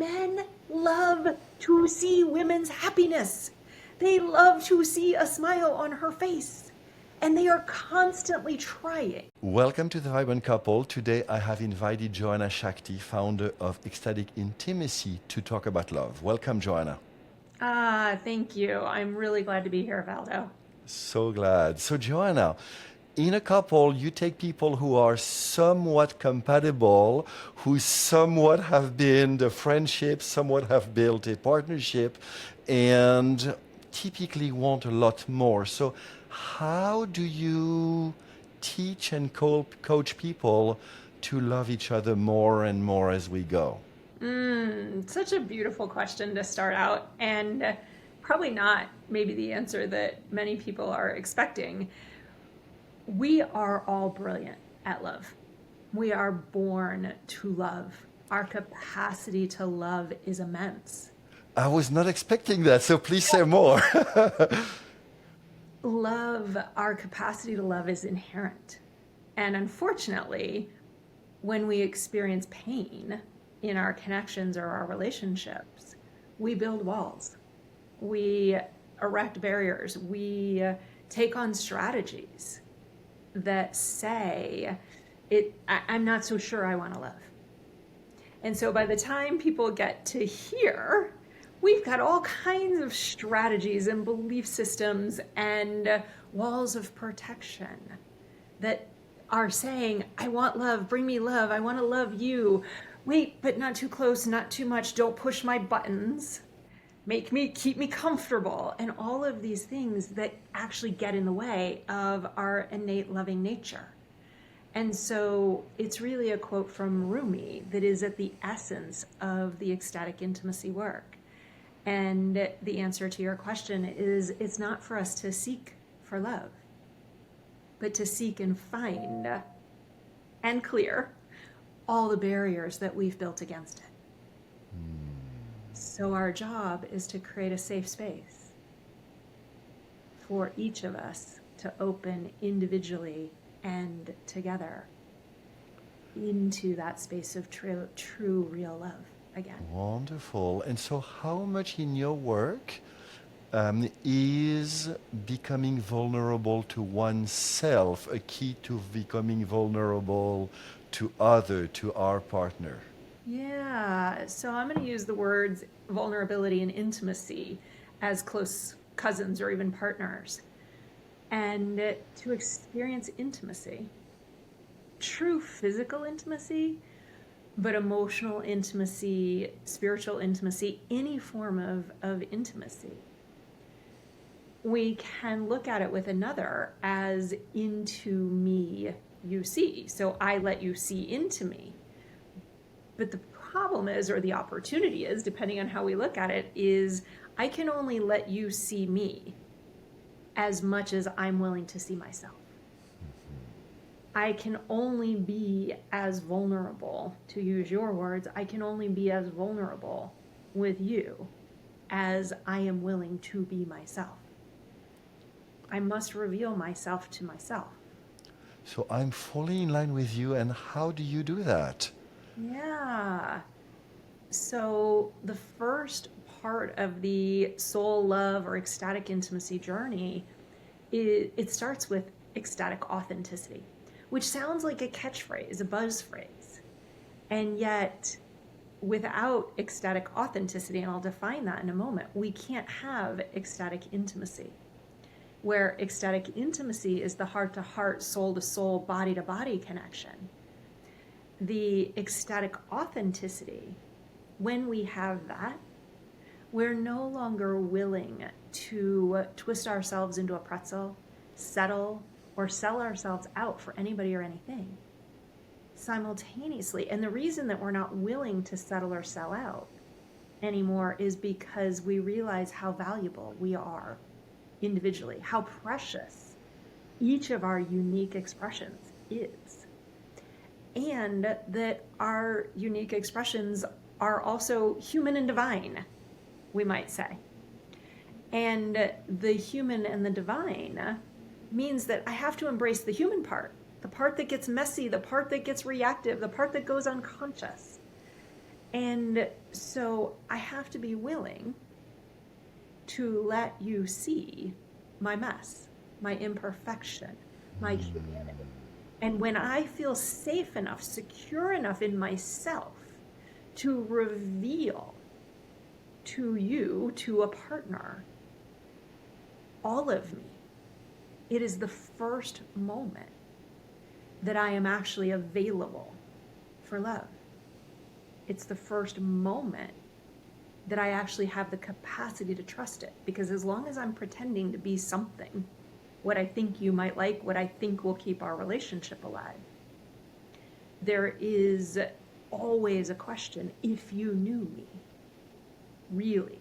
Men love to see women's happiness. They love to see a smile on her face. And they are constantly trying. Welcome to the Vibrant Couple. Today I have invited Joanna Shakti, founder of Ecstatic Intimacy, to talk about love. Welcome, Joanna. Thank you. I'm really glad to be here, Valdo. So glad. So, Joanna, in a couple, you take people who are somewhat compatible, who somewhat have been the friendship, somewhat have built a partnership, and typically want a lot more. So, how do you teach and coach people to love each other more and more as we go? Such a beautiful question to start out, and probably not maybe the answer that many people are expecting. We are all brilliant at love. We are born to love. Our capacity to love is immense. I was not expecting that, so please say more. Love, our capacity to love is inherent. And unfortunately, when we experience pain in our connections or our relationships, we build walls. We erect barriers. We take on strategies that say, I'm not so sure I want to love. And so by the time people get to here, we've got all kinds of strategies and belief systems and walls of protection that are saying, I want love, bring me love, I want to love you. Wait, but not too close, not too much, don't push my buttons. Keep me comfortable, and all of these things that actually get in the way of our innate loving nature. And so it's really a quote from Rumi that is at the essence of the ecstatic intimacy work. And the answer to your question is, it's not for us to seek for love, but to seek and find and clear all the barriers that we've built against it. So our job is to create a safe space for each of us to open individually and together into that space of true real love again. Wonderful. And so, how much in your work is becoming vulnerable to oneself a key to becoming vulnerable to our partner? Yeah, so I'm going to use the words vulnerability and intimacy as close cousins or even partners. And to experience intimacy, true physical intimacy, but emotional intimacy, spiritual intimacy, any form of intimacy, we can look at it with another as into me you see. So I let you see into me. But the problem is, or the opportunity is, depending on how we look at it, is I can only let you see me as much as I'm willing to see myself. I can only be as vulnerable, to use your words, I can only be as vulnerable with you as I am willing to be myself. I must reveal myself to myself. So I'm fully in line with you, and how do you do that? Yeah. So the first part of the soul love or ecstatic intimacy journey, it starts with ecstatic authenticity, which sounds like a catchphrase, a buzz phrase. And yet, without ecstatic authenticity, and I'll define that in a moment, we can't have ecstatic intimacy. Where ecstatic intimacy is the heart-to-heart, soul-to-soul, body-to-body connection. The ecstatic authenticity, when we have that, we're no longer willing to twist ourselves into a pretzel, settle, or sell ourselves out for anybody or anything simultaneously. And the reason that we're not willing to settle or sell out anymore is because we realize how valuable we are individually, how precious each of our unique expressions is. And that our unique expressions are also human and divine, we might say. And the human and the divine means that I have to embrace the human part, the part that gets messy, the part that gets reactive, the part that goes unconscious. And so I have to be willing to let you see my mess, my imperfection, my humanity. And when I feel safe enough, secure enough in myself to reveal to you, to a partner, all of me, it is the first moment that I am actually available for love. It's the first moment that I actually have the capacity to trust it. Because as long as I'm pretending to be something, what I think you might like, what I think will keep our relationship alive, there is always a question: if you knew me, really,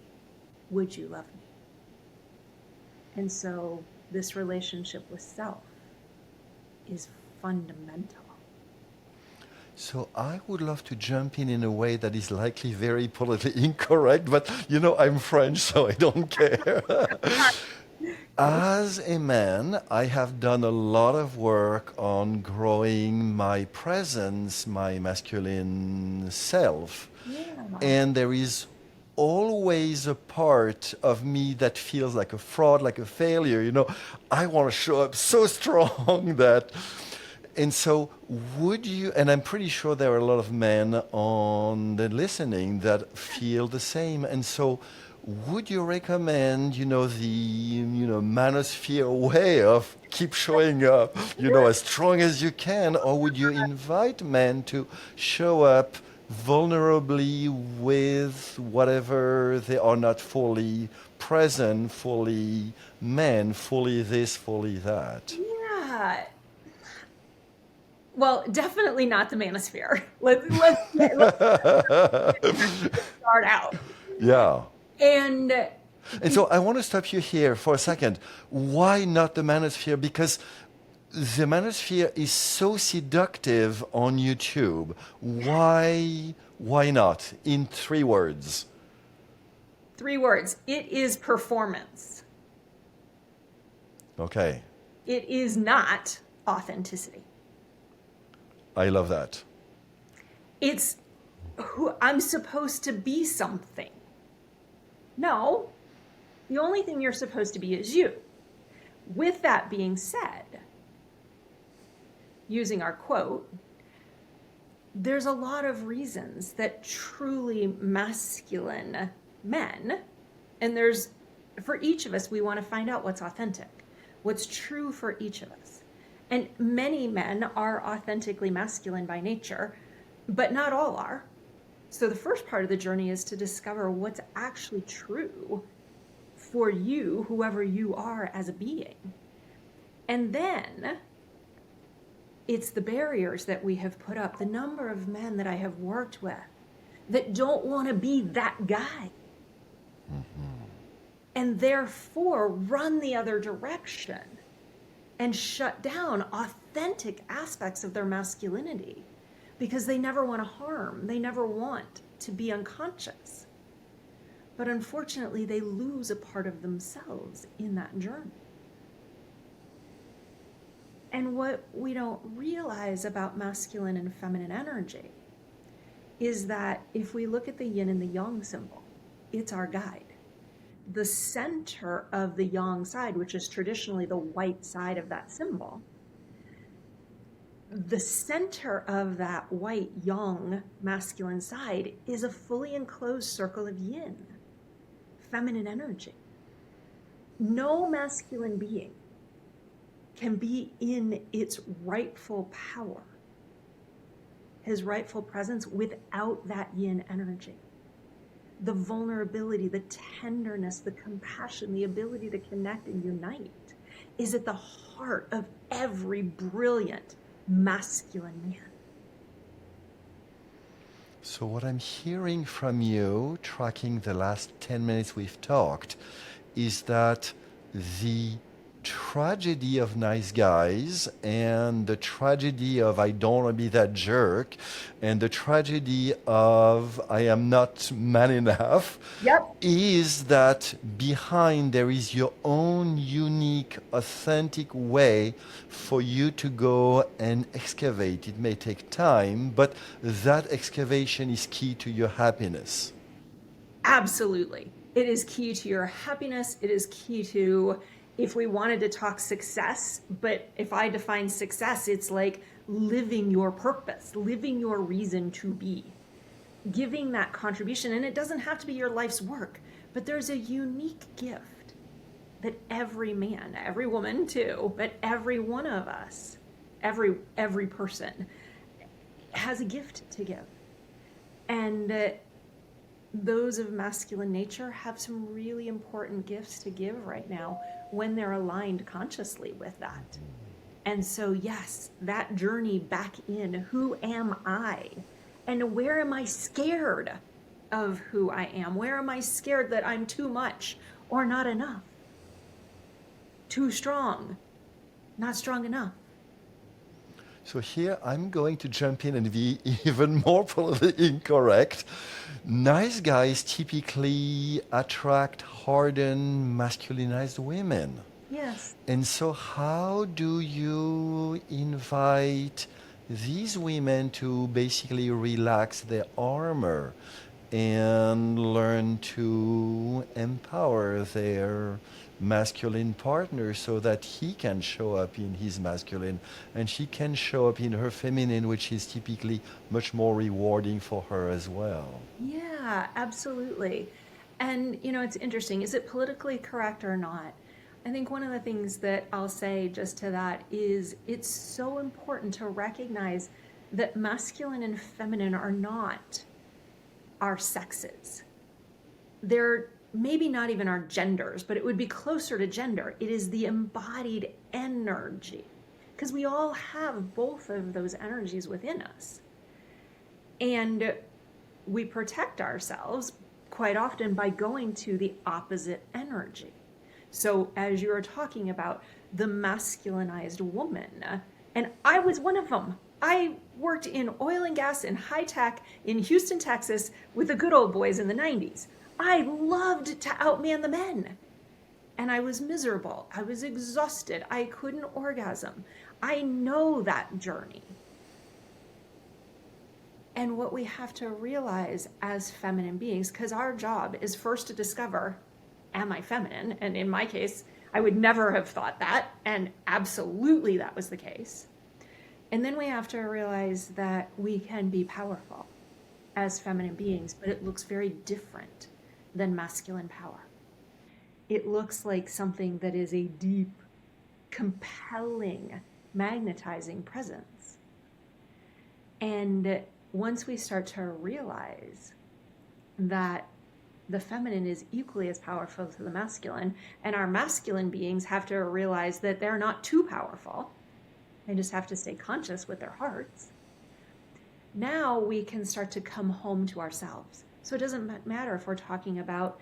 would you love me? And so this relationship with self is fundamental. So I would love to jump in a way that is likely very politically incorrect, but I'm French, so I don't care. As a man, I have done a lot of work on growing my presence, my masculine self. Yeah. And there is always a part of me that feels like a fraud, like a failure. I want to show up so strong that. And so, would you, and I'm pretty sure there are a lot of men on the listening that feel the same. And so, would you recommend, the, manosphere way of keep showing up, as strong as you can? Or would you invite men to show up vulnerably with whatever they are not fully present, fully men, fully this, fully that? Yeah. Well, definitely not the manosphere. Let's start out. Yeah. And And so I want to stop you here for a second. Why not the manosphere? Because the manosphere is so seductive on YouTube. Why not? In 3 words. 3 words: it is performance. Okay. It is not authenticity. I love that. It's who I'm supposed to be something. No, the only thing you're supposed to be is you. With that being said, using our quote, there's a lot of reasons that truly masculine men, and for each of us, we want to find out what's authentic, what's true for each of us. And many men are authentically masculine by nature, but not all are. So the first part of the journey is to discover what's actually true for you, whoever you are as a being. And then it's the barriers that we have put up, the number of men that I have worked with that don't want to be that guy. Mm-hmm. And therefore run the other direction and shut down authentic aspects of their masculinity because they never want to harm. They never want to be unconscious. But unfortunately, they lose a part of themselves in that journey. And what we don't realize about masculine and feminine energy is that if we look at the yin and the yang symbol, it's our guide. The center of the yang side, which is traditionally the white side of that symbol, the center of that white yang masculine side is a fully enclosed circle of yin, feminine energy. No masculine being can be in its rightful power, his rightful presence, without that yin energy. The vulnerability, the tenderness, the compassion, the ability to connect and unite is at the heart of every brilliant masculine man. So what I'm hearing from you, tracking the last 10 minutes we've talked, is that the tragedy of nice guys and the tragedy of I don't want to be that jerk and the tragedy of I am not man enough Yep. is that behind there is your own unique, authentic way for you to go and excavate. It may take time, but that excavation is key to your happiness. Absolutely. It is key to your happiness. It is key to, if we wanted to talk success, but if I define success, it's like living your purpose, living your reason to be, giving that contribution. And it doesn't have to be your life's work, but there's a unique gift that every man, every woman too, but every one of us, every person has a gift to give. And those of masculine nature have some really important gifts to give right now when they're aligned consciously with that. And so, yes, that journey back in, who am I? And where am I scared of who I am? Where am I scared that I'm too much or not enough? Too strong, not strong enough. So here I'm going to jump in and be even more politically incorrect. Nice guys typically attract hardened, masculinized women. Yes. And so how do you invite these women to basically relax their armor and learn to empower their masculine partner so that he can show up in his masculine and she can show up in her feminine, which is typically much more rewarding for her as well? Yeah, absolutely. And, it's interesting. Is it politically correct or not? I think one of the things that I'll say just to that is it's so important to recognize that masculine and feminine are not our sexes. They're maybe not even our genders, but it would be closer to gender. It is the embodied energy, because we all have both of those energies within us. And we protect ourselves quite often by going to the opposite energy. So as you're talking about the masculinized woman, and I was one of them. I worked in oil and gas and high tech in Houston, Texas with the good old boys in the 90s. I loved to outman the men. And I was miserable. I was exhausted. I couldn't orgasm. I know that journey. And what we have to realize as feminine beings, because our job is first to discover, am I feminine? And in my case, I would never have thought that. And absolutely that was the case. And then we have to realize that we can be powerful as feminine beings, but it looks very different than masculine power. It looks like something that is a deep, compelling, magnetizing presence. And once we start to realize that the feminine is equally as powerful to the masculine, and our masculine beings have to realize that they're not too powerful, they just have to stay conscious with their hearts. Now we can start to come home to ourselves. So it doesn't matter if we're talking about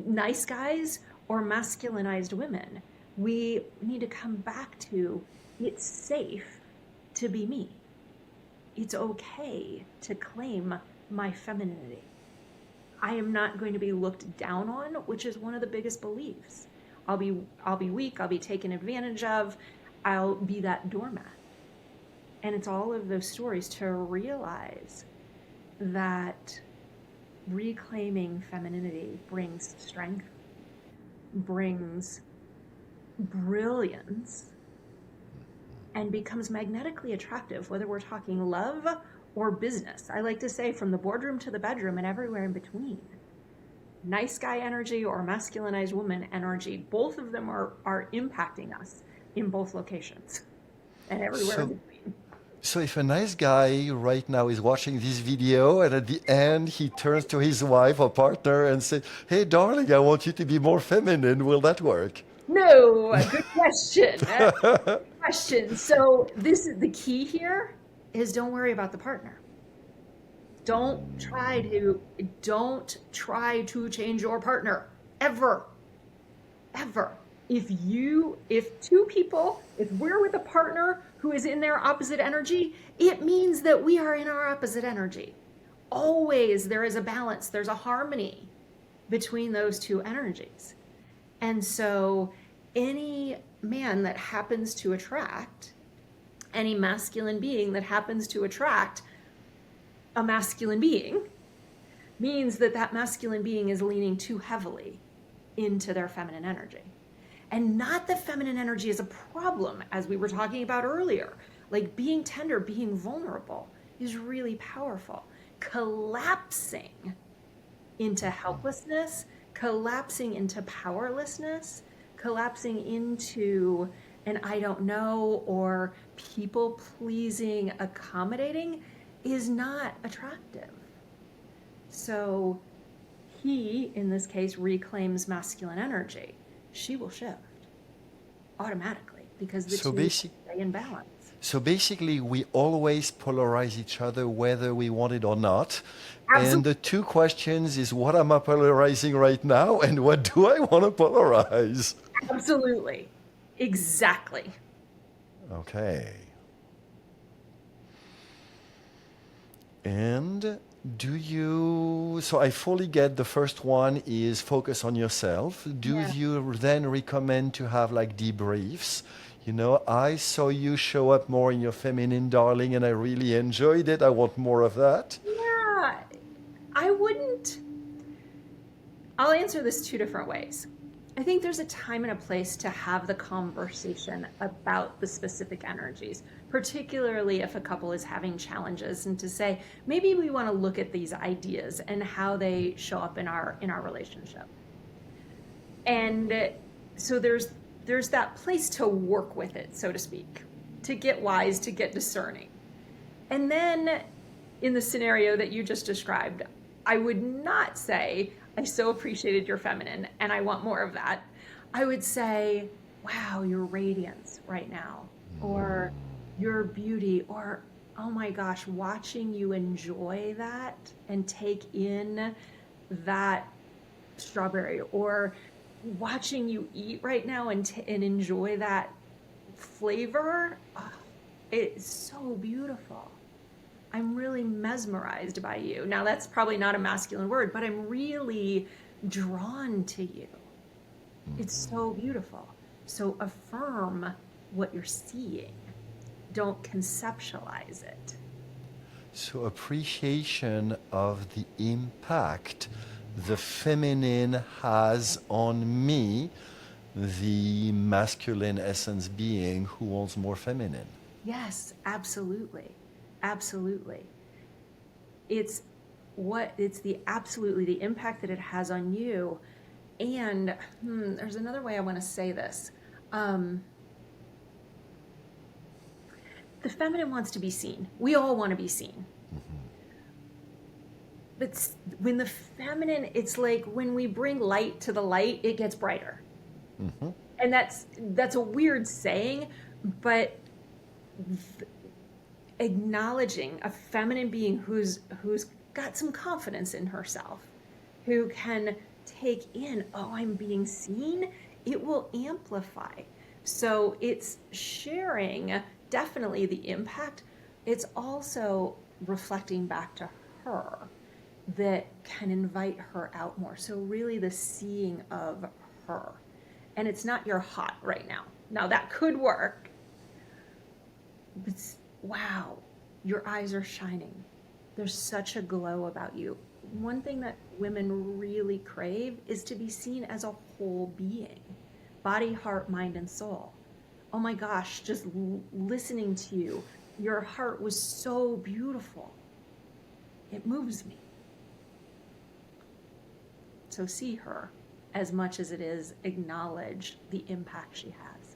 nice guys or masculinized women. We need to come back to, it's safe to be me. It's okay to claim my femininity. I am not going to be looked down on, which is one of the biggest beliefs. I'll be weak, I'll be taken advantage of, I'll be that doormat. And it's all of those stories to realize that reclaiming femininity brings strength, brings brilliance, and becomes magnetically attractive, whether we're talking love or business. I like to say from the boardroom to the bedroom and everywhere in between. Nice guy energy or masculinized woman energy, both of them are impacting us in both locations and everywhere in between. So if a nice guy right now is watching this video and at the end he turns to his wife or partner and says, "Hey, darling, I want you to be more feminine," will that work? No, good question. Good question. So this is the key here is don't worry about the partner. Don't try to change your partner ever. if two people, if we're with a partner who is in their opposite energy, it means that we are in our opposite energy. Always there is a balance, there's a harmony between those two energies. And so any man that happens to attract, any masculine being that happens to attract a masculine being, means that that masculine being is leaning too heavily into their feminine energy. And not that feminine energy is a problem, as we were talking about earlier. Like being tender, being vulnerable is really powerful. Collapsing into helplessness, collapsing into powerlessness, collapsing into an I don't know or people pleasing, accommodating is not attractive. So he, in this case, reclaims masculine energy. She will shift automatically because the two stay in balance. So basically, we always polarize each other whether we want it or not. Absolutely. And the two questions is what am I polarizing right now and what do I want to polarize? Absolutely. Exactly. Okay. And so I fully get the first one is focus on yourself. Do you then recommend to have like debriefs? You know, I saw you show up more in your feminine, darling, and I really enjoyed it. I want more of that. Yeah, I wouldn't. I'll answer this two different ways. I think there's a time and a place to have the conversation about the specific energies, particularly if a couple is having challenges, and to say, maybe we want to look at these ideas and how they show up in our relationship. And so there's that place to work with it, so to speak, to get wise, to get discerning. And then in the scenario that you just described, I would not say, I so appreciated your feminine and I want more of that. I would say, wow, your radiance right now, or your beauty, or oh my gosh, watching you enjoy that and take in that strawberry, or watching you eat right now and enjoy that flavor. Oh, it's so beautiful. I'm really mesmerized by you. Now, that's probably not a masculine word, but I'm really drawn to you. It's so beautiful. So affirm what you're seeing. Don't conceptualize it. So appreciation of the impact the feminine has on me, the masculine essence being who wants more feminine. Yes, absolutely. Absolutely. It's the impact that it has on you. And there's another way I want to say this. The feminine wants to be seen. We all want to be seen. But when the feminine, it's like when we bring light to the light, it gets brighter. And that's a weird saying, but acknowledging a feminine being who's got some confidence in herself, who can take in, oh, I'm being seen, it will amplify. So it's sharing definitely the impact. It's also reflecting back to her that can invite her out more. So really the seeing of her. And it's not you're hot right now. Now that could work. But wow, your eyes are shining. There's such a glow about you. One thing that women really crave is to be seen as a whole being. Body, heart, mind, and soul. Oh my gosh, just listening to you, your heart was so beautiful. It moves me. So see her as much as it is acknowledge the impact she has.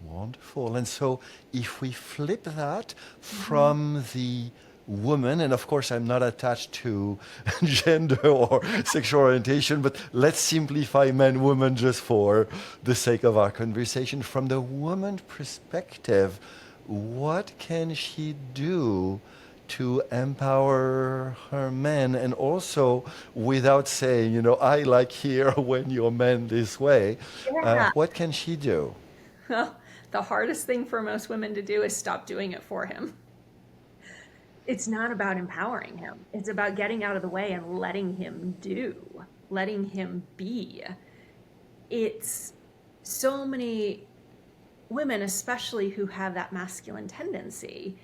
Wonderful. And so if we flip that from the woman, and of course I'm not attached to gender or sexual orientation, but let's simplify man, woman just for the sake of our conversation. From the woman perspective, what can she do to empower her men, and also without saying, I like here when you're men this way. Yeah. What can she do? Well, the hardest thing for most women to do is stop doing it for him. It's not about empowering him. It's about getting out of the way and letting him do, letting him be. It's so many women, especially who have that masculine tendency,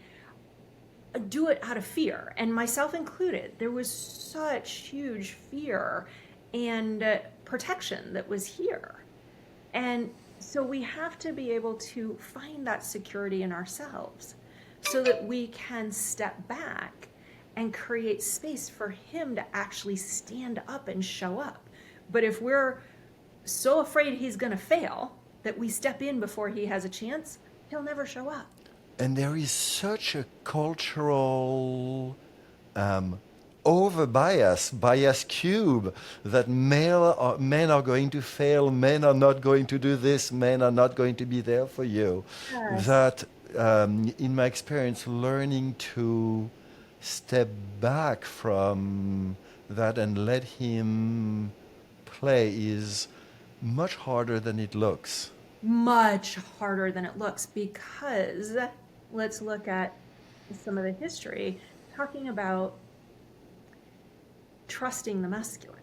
do it out of fear, and myself included. There was such huge fear and protection that was here. And so we have to be able to find that security in ourselves so that we can step back and create space for him to actually stand up and show up. But if we're so afraid he's going to fail that we step in before he has a chance, he'll never show up. And there is such a cultural over bias cube, that men are going to fail, men are not going to do this, men are not going to be there for you. Yes. That, in my experience, learning to step back from that and let him play is much harder than it looks. Much harder than it looks, because let's look at some of the history talking about trusting the masculine.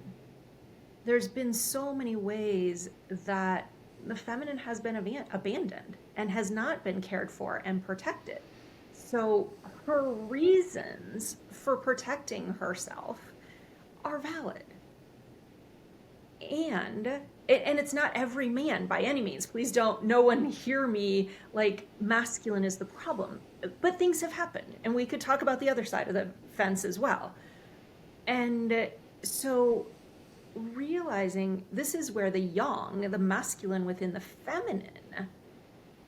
There's been so many ways that the feminine has been abandoned and has not been cared for and protected. So her reasons for protecting herself are valid. And it's not every man by any means. Please don't, no one hear me like masculine is the problem. But things have happened, and we could talk about the other side of the fence as well. And so realizing this is where the yang, the masculine within the feminine,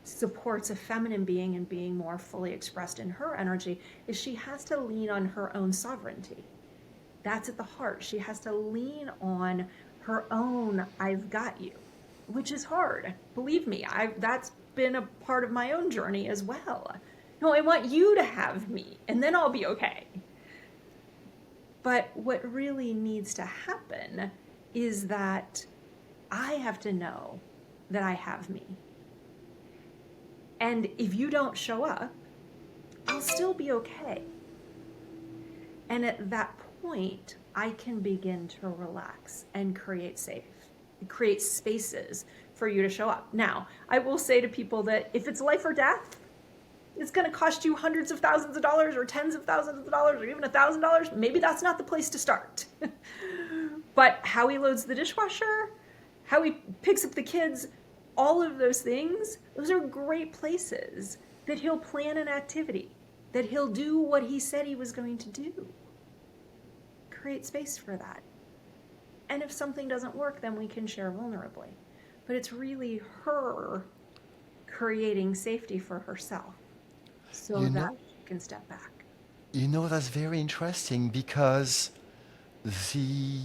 supports a feminine being and being more fully expressed in her energy, is she has to lean on her own sovereignty. That's at the heart. She has to lean on her own "I've got you," which is hard. Believe me, that's been a part of my own journey as well. No, I want you to have me, and then I'll be okay. But what really needs to happen is that I have to know that I have me. And if you don't show up, I'll still be okay. And at that point, I can begin to relax and create spaces for you to show up. Now, I will say to people that if it's life or death, it's going to cost you hundreds of thousands of dollars or tens of thousands of dollars or even $1,000. Maybe that's not the place to start. But how he loads the dishwasher, how he picks up the kids, all of those things, those are great places that he'll plan an activity, that he'll do what he said he was going to do. Create space for that. And if something doesn't work, then we can share vulnerably. But it's really her creating safety for herself so that she can step back. That's very interesting, because the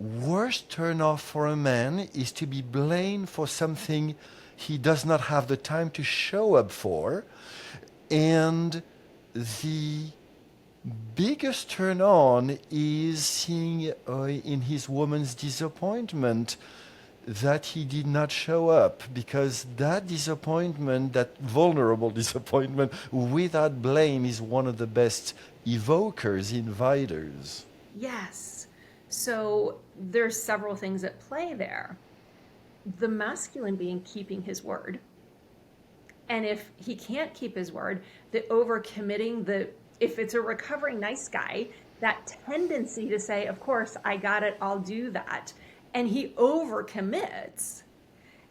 worst turnoff for a man is to be blamed for something he does not have the time to show up for. And the biggest turn on is seeing in his woman's disappointment that he did not show up, because that disappointment, that vulnerable disappointment without blame, is one of the best evokers, inviters. Yes. So there's several things at play there. The masculine being keeping his word. And if he can't keep his word, the overcommitting, if it's a recovering nice guy, that tendency to say, of course, I got it, I'll do that. And he overcommits.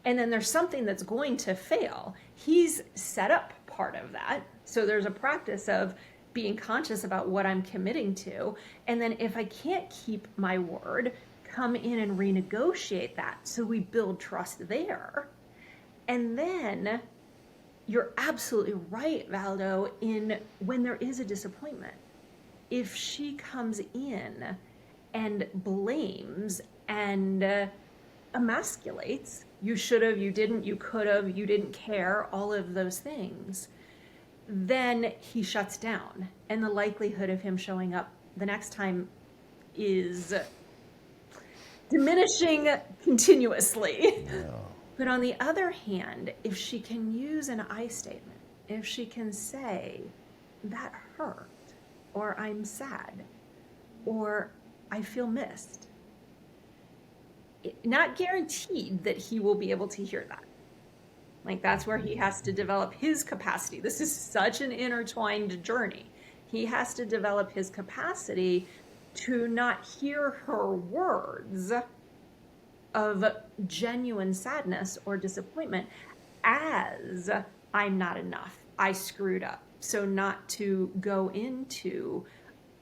And then there's something that's going to fail. He's set up part of that. So there's a practice of being conscious about what I'm committing to. And then if I can't keep my word, come in and renegotiate that. So we build trust there. And then you're absolutely right, Valdo, in when there is a disappointment. If she comes in and blames and emasculates, you should have, you didn't, you could have, you didn't care, all of those things, then he shuts down. And the likelihood of him showing up the next time is diminishing continuously. But on the other hand, if she can use an I statement, if she can say, that hurt, or I'm sad, or I feel missed, not guaranteed that he will be able to hear that. Like, that's where he has to develop his capacity. This is such an intertwined journey. He has to develop his capacity to not hear her words of genuine sadness or disappointment as I'm not enough, I screwed up. So not to go into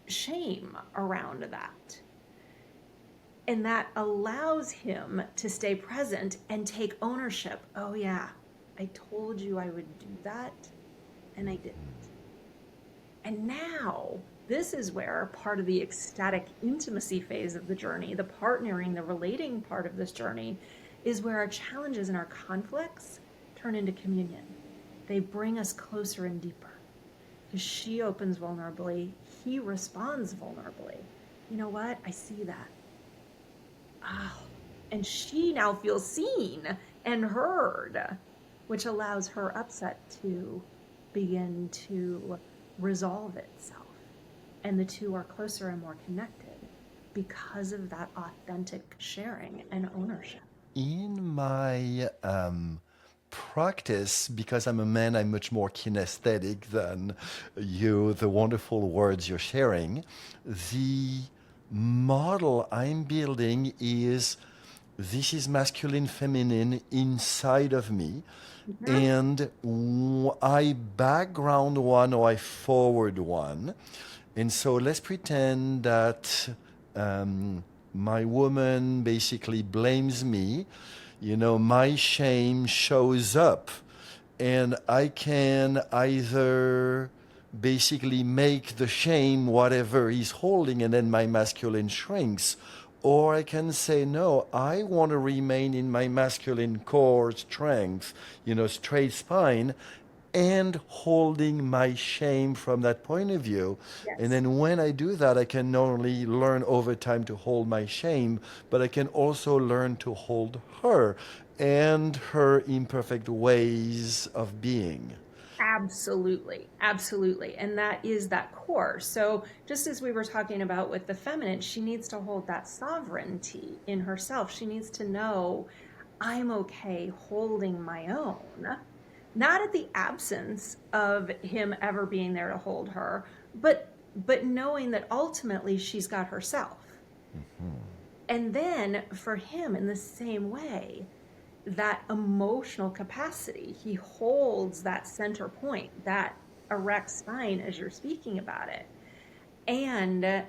shame around that. And that allows him to stay present and take ownership. Oh yeah, I told you I would do that, and I didn't. And now, this is where part of the ecstatic intimacy phase of the journey, the partnering, the relating part of this journey, is where our challenges and our conflicts turn into communion. They bring us closer and deeper. Because she opens vulnerably, he responds vulnerably. You know what? I see that. Oh, and she now feels seen and heard, which allows her upset to begin to resolve itself. And the two are closer and more connected because of that authentic sharing and ownership. In my practice, because I'm a man, I'm much more kinesthetic than you, the wonderful words you're sharing. The model I'm building is this is masculine, feminine inside of me. And I background one or I forward one. And so let's pretend that my woman basically blames me. You know, my shame shows up. And I can either basically make the shame whatever he's holding and then my masculine shrinks. Or I can say, no, I want to remain in my masculine core strength, you know, straight spine, and holding my shame from that point of view. Yes. And then when I do that, I can not only learn over time to hold my shame, but I can also learn to hold her and her imperfect ways of being. Absolutely. Absolutely. And that is that core. So, just as we were talking about with the feminine, she needs to hold that sovereignty in herself. She needs to know, I'm okay holding my own, not at the absence of him ever being there to hold her, but knowing that ultimately she's got herself. And then for him, in the same way, that emotional capacity, he holds that center point, that erect spine as you're speaking about it, and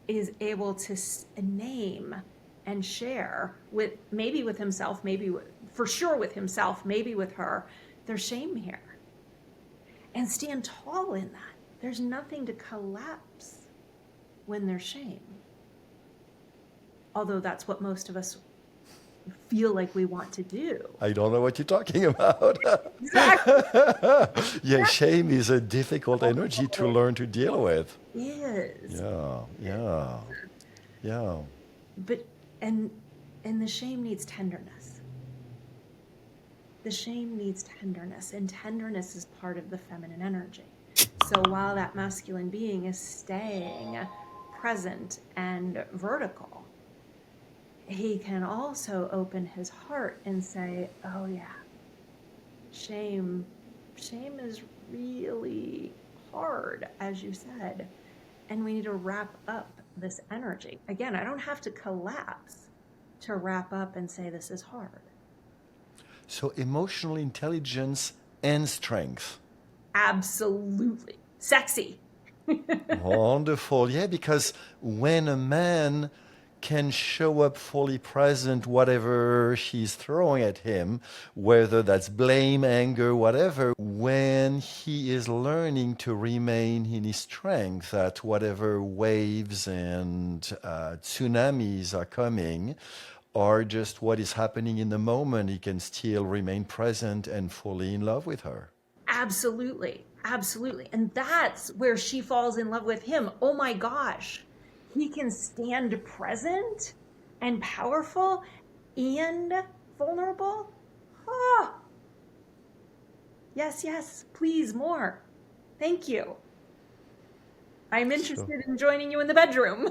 is able to name and share with, maybe with himself, maybe for sure with himself, maybe with her, their shame here, and stand tall in that. There's nothing to collapse when there's shame, although that's what most of us feel like we want to do. I don't know what you're talking about. Exactly. Yeah, shame is a difficult energy to learn to deal with. It is. Yeah. But and the shame needs tenderness. The shame needs tenderness, and tenderness is part of the feminine energy. So while that masculine being is staying present and vertical, he can also open his heart and say, oh yeah, shame is really hard, as you said, and we need to wrap up this energy. Again, I don't have to collapse to wrap up and say this is hard. So emotional intelligence and strength. Absolutely. Sexy. Wonderful. Yeah, because when a man can show up fully present, whatever she's throwing at him, whether that's blame, anger, whatever, when he is learning to remain in his strength, that whatever waves and tsunamis are coming are just what is happening in the moment, he can still remain present and fully in love with her. Absolutely. Absolutely. And that's where she falls in love with him. Oh my gosh. He can stand present and powerful and vulnerable. Oh, yes, yes, please, more. Thank you. I'm So, interested in joining you in the bedroom.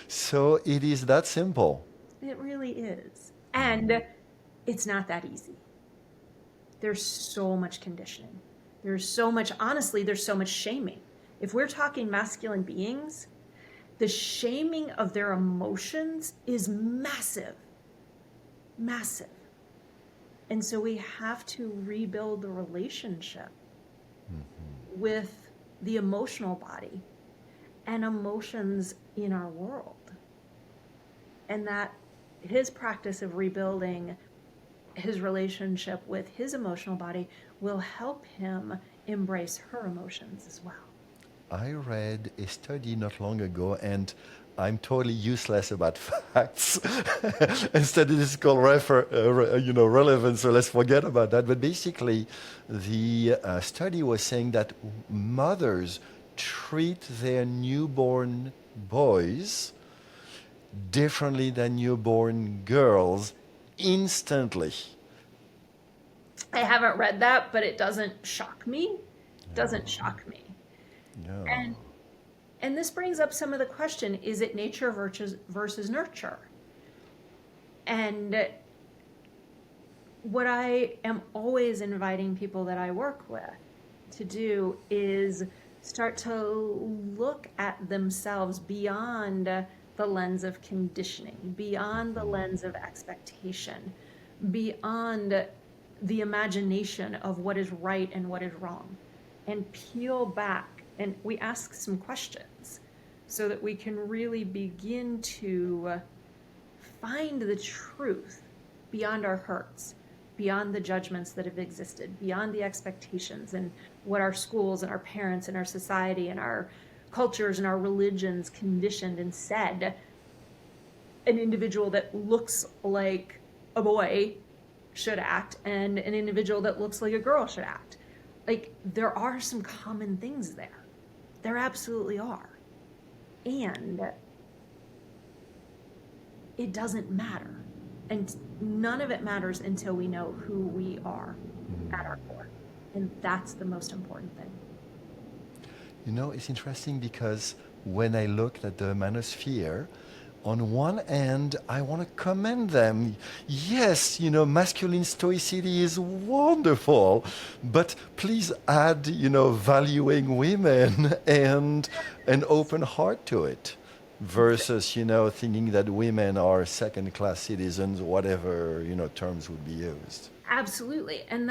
so it is that simple. It really is. And it's not that easy. There's so much conditioning. There's so much, honestly, there's so much shaming. If we're talking masculine beings, the shaming of their emotions is massive, massive. And so we have to rebuild the relationship with the emotional body and emotions in our world. And that his practice of rebuilding his relationship with his emotional body will help him embrace her emotions as well. I read a study not long ago, and I'm totally useless about facts. Instead, it is called relevance. So let's forget about that. But basically, the study was saying that mothers treat their newborn boys differently than newborn girls instantly. I haven't read that, but it doesn't shock me. Doesn't shock me. Yeah. And and this brings up some of the question, is it nature versus nurture? And what I am always inviting people that I work with to do is start to look at themselves beyond the lens of conditioning, beyond the lens of expectation, beyond the imagination of what is right and what is wrong, and peel back. And we ask some questions so that we can really begin to find the truth beyond our hurts, beyond the judgments that have existed, beyond the expectations and what our schools and our parents and our society and our cultures and our religions conditioned and said an individual that looks like a boy should act and an individual that looks like a girl should act. Like, there are some common things there. There absolutely are. And it doesn't matter. And none of it matters until we know who we are at our core. And that's the most important thing. You know, it's interesting because when I looked at the Manosphere, on one hand, I want to commend them. Yes, masculine stoicity is wonderful, but please add, valuing women and an open heart to it versus, thinking that women are second-class citizens, whatever, terms would be used. Absolutely. And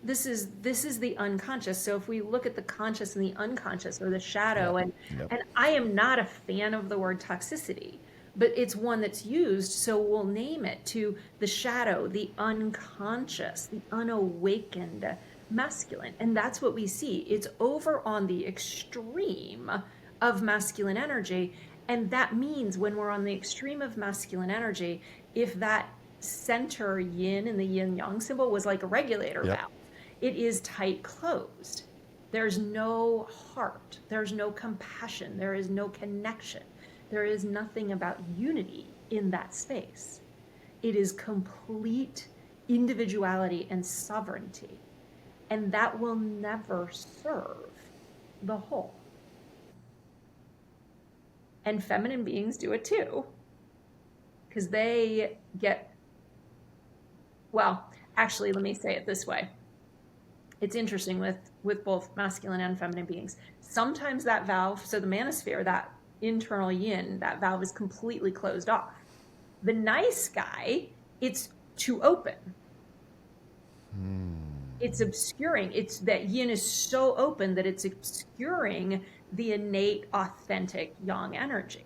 this is the unconscious. So if we look at the conscious and the unconscious, or the shadow, Yep, and yep. and I am not a fan of the word toxicity, but it's one that's used, so we'll name it to the shadow, the unconscious, the unawakened masculine. And that's what we see. It's over on the extreme of masculine energy. And that means when we're on the extreme of masculine energy, if that center yin in the yin yang symbol was like a regulator Yep. valve, it is tight closed. There's no heart, there's no compassion, there is no connection, there is nothing about unity in that space. It is complete individuality and sovereignty, and that will never serve the whole. And feminine beings do it too, because they get, well, actually, let me say it this way. It's interesting with both masculine and feminine beings. Sometimes that valve, so the manosphere, that internal yin, that valve is completely closed off. The nice guy, it's too open. It's obscuring. It's that yin is so open that it's obscuring the innate, authentic yang energy.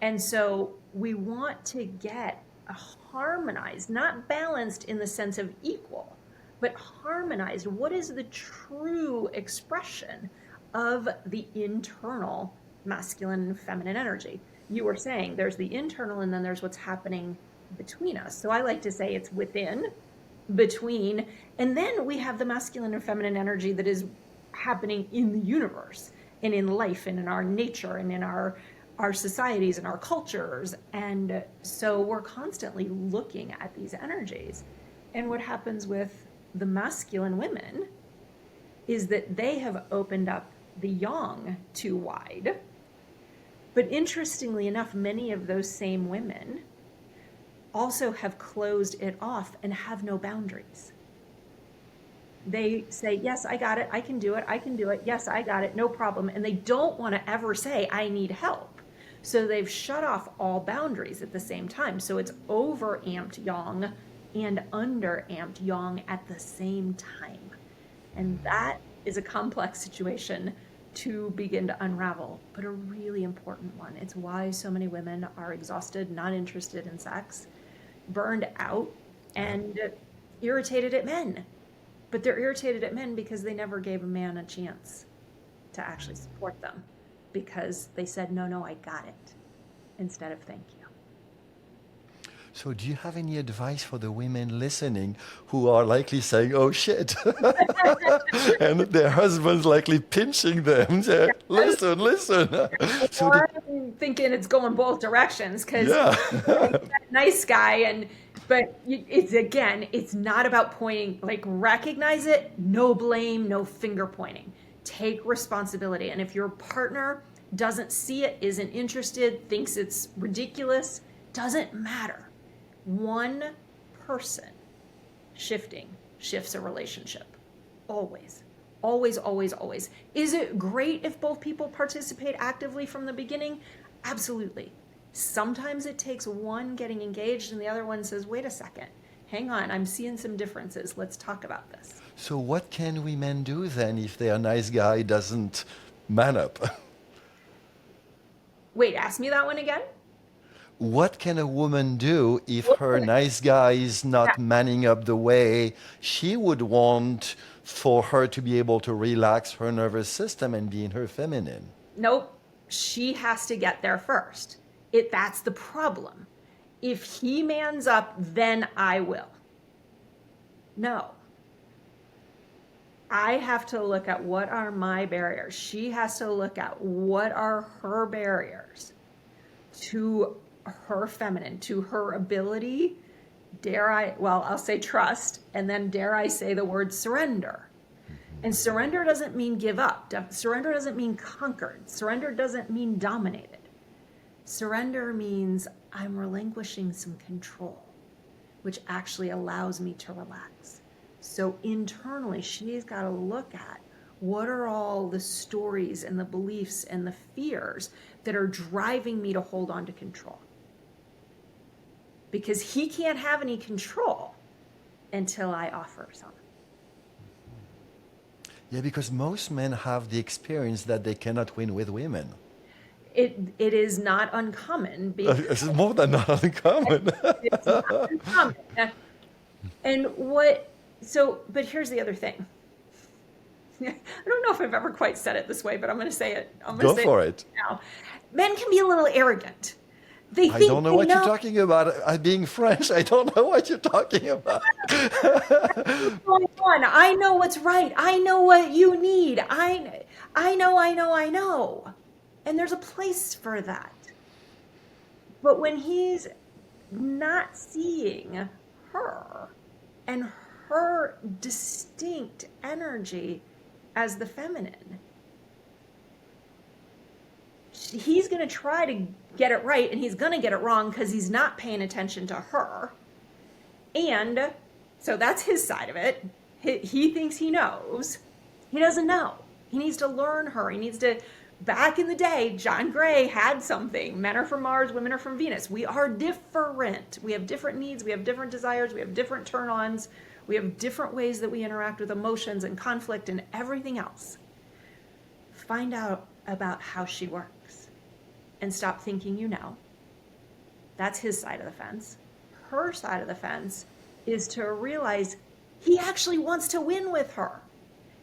And so we want to get a harmonized, not balanced in the sense of equal, but harmonized. What is the true expression of the internal masculine and feminine energy? You were saying there's the internal and then there's what's happening between us. So I like to say it's within between, and then we have the masculine and feminine energy that is happening in the universe and in life and in our nature and in our societies and our cultures. And so we're constantly looking at these energies. And what happens with the masculine women is that they have opened up the yang too wide. But interestingly enough, many of those same women also have closed it off and have no boundaries. They say, yes, I got it. I can do it. I can do it. Yes, I got it. No problem. And they don't want to ever say, I need help. So they've shut off all boundaries at the same time. So it's over amped yang and under amped yang at the same time. And that is a complex situation to begin to unravel, but a really important one. It's why so many women are exhausted, not interested in sex, burned out, and irritated at men. But they're irritated at men because they never gave a man a chance to actually support them, because they said, no, I got it, instead of thank you. So do you have any advice for the women listening who are likely saying, oh shit, and their husbands likely pinching them, saying, listen. So Or I'm thinking it's going both directions, because yeah. nice guy, but it's not about pointing, like, recognize it, no blame, no finger pointing. Take responsibility. And if your partner doesn't see it, isn't interested, thinks it's ridiculous, doesn't matter. One person shifts a relationship. Always. Always, always, always. Is it great if both people participate actively from the beginning? Absolutely. Sometimes it takes one getting engaged and the other one says, wait a second, hang on, I'm seeing some differences. Let's talk about this. So what can women do then if their nice guy doesn't man up? Wait, ask me that one again? What can a woman do if her nice guy is not manning up the way she would want for her to be able to relax her nervous system and be in her feminine? Nope. She has to get there first. That's the problem. If he mans up, then I will. No. I have to look at what are my barriers. She has to look at what are her barriers to her feminine, to her ability, I'll say trust, and then dare I say the word surrender. And surrender doesn't mean give up. Surrender doesn't mean conquered. Surrender doesn't mean dominated. Surrender means I'm relinquishing some control, which actually allows me to relax. So internally, she's got to look at what are all the stories and the beliefs and the fears that are driving me to hold on to control. Because he can't have any control until I offer some. Yeah, because most men have the experience that they cannot win with women. It is not uncommon. It's more than not uncommon. It's not uncommon. But here's the other thing. I don't know if I've ever quite said it this way, but I'm going to say it. Go for it. Now. Men can be a little arrogant. I don't know what you're talking about. Being French, I don't know what you're talking about. I know what's right. I know what you need. I know. And there's a place for that. But when he's not seeing her and her distinct energy as the feminine, he's going to try to get it right, and he's going to get it wrong because he's not paying attention to her. And so that's his side of it. He thinks he knows. He doesn't know. He needs to learn her. He needs to, back in the day, John Gray had something. Men are from Mars, women are from Venus. We are different. We have different needs. We have different desires. We have different turn-ons. We have different ways that we interact with emotions and conflict and everything else. Find out about how she works. And stop thinking you know. That's his side of the fence. Her side of the fence is to realize he actually wants to win with her.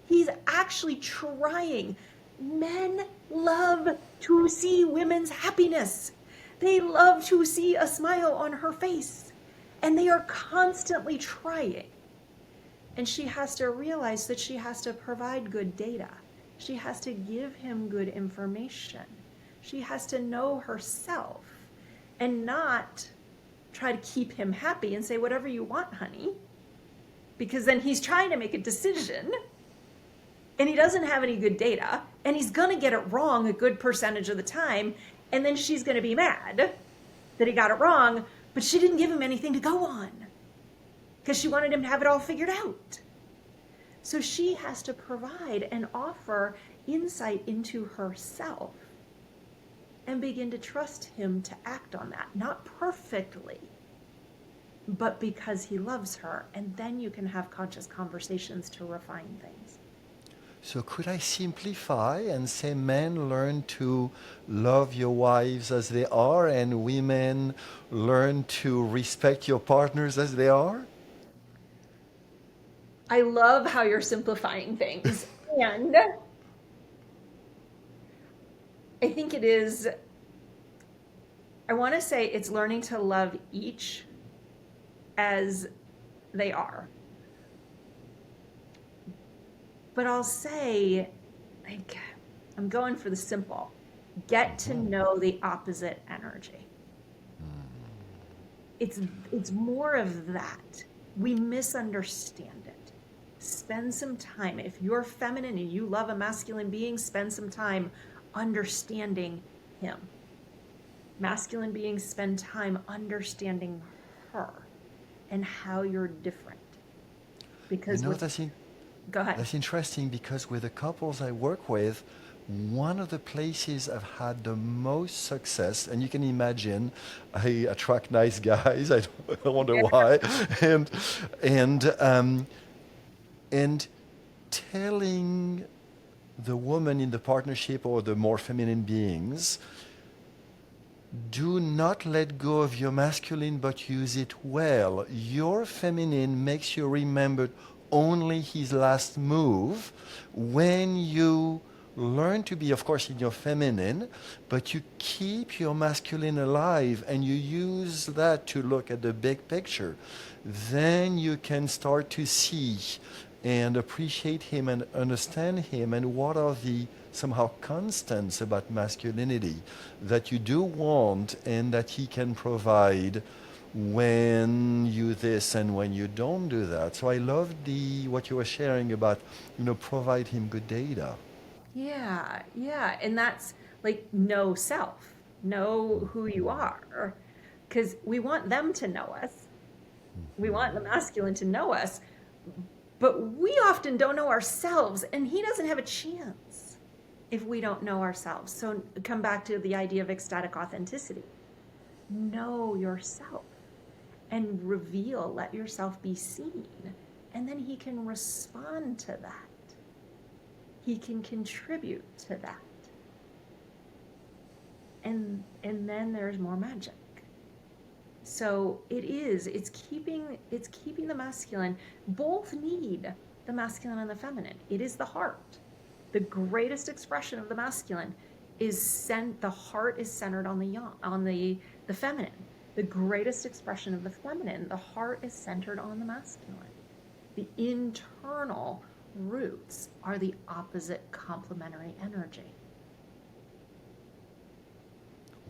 He's actually trying. Men love to see women's happiness. They love to see a smile on her face. And they are constantly trying. And she has to realize that she has to provide good data. She has to give him good information. She has to know herself and not try to keep him happy and say, whatever you want, honey, because then he's trying to make a decision and he doesn't have any good data and he's going to get it wrong a good percentage of the time. And then she's going to be mad that he got it wrong, but she didn't give him anything to go on because she wanted him to have it all figured out. So she has to provide and offer insight into herself and begin to trust him to act on that. Not perfectly, but because he loves her. And then you can have conscious conversations to refine things. So could I simplify and say men learn to love your wives as they are and women learn to respect your partners as they are? I love how you're simplifying things. And I think it is, I want to say it's learning to love each as they are. But I'll say, like, I'm going for the simple. Get to know the opposite energy. It's more of that. We misunderstand it. Spend some time. If you're feminine and you love a masculine being, spend some time understanding him. Masculine beings spend time understanding her and how you're different. Because You know, go ahead. that's interesting because with the couples I work with, one of the places I've had the most success, and you can imagine, I attract nice guys. I don't wonder why, and and and telling the woman in the partnership or the more feminine beings, do not let go of your masculine, but use it well. Your feminine makes you remember only his last move. When you learn to be, of course, in your feminine, but you keep your masculine alive and you use that to look at the big picture, then you can start to see and appreciate him and understand him and what are the somehow constants about masculinity that you do want and that he can provide when you this and when you don't do that. So I love what you were sharing about, provide him good data. Yeah, yeah. And that's like know self, know who you are. Because we want them to know us. We want the masculine to know us. But we often don't know ourselves, and he doesn't have a chance if we don't know ourselves. So come back to the idea of ecstatic authenticity. Know yourself and reveal, let yourself be seen. And then he can respond to that. He can contribute to that. And then there's more magic. So it's keeping the masculine. Both need the masculine and the feminine. It is the heart. The greatest expression of the masculine is the heart is centered on the feminine. The greatest expression of the feminine, the heart is centered on the masculine. The internal roots are the opposite complementary energy.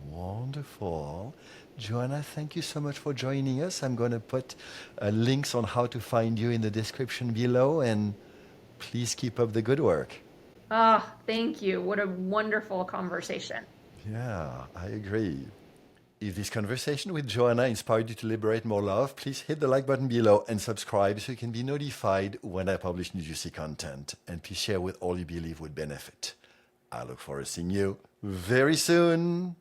Wonderful. Joanna, thank you so much for joining us. I'm going to put links on how to find you in the description below, and please keep up the good work. Ah, thank you. What a wonderful conversation. Yeah, I agree. If this conversation with Joanna inspired you to liberate more love, please hit the like button below and subscribe so you can be notified when I publish new juicy content. And please share with all you believe would benefit. I look forward to seeing you very soon.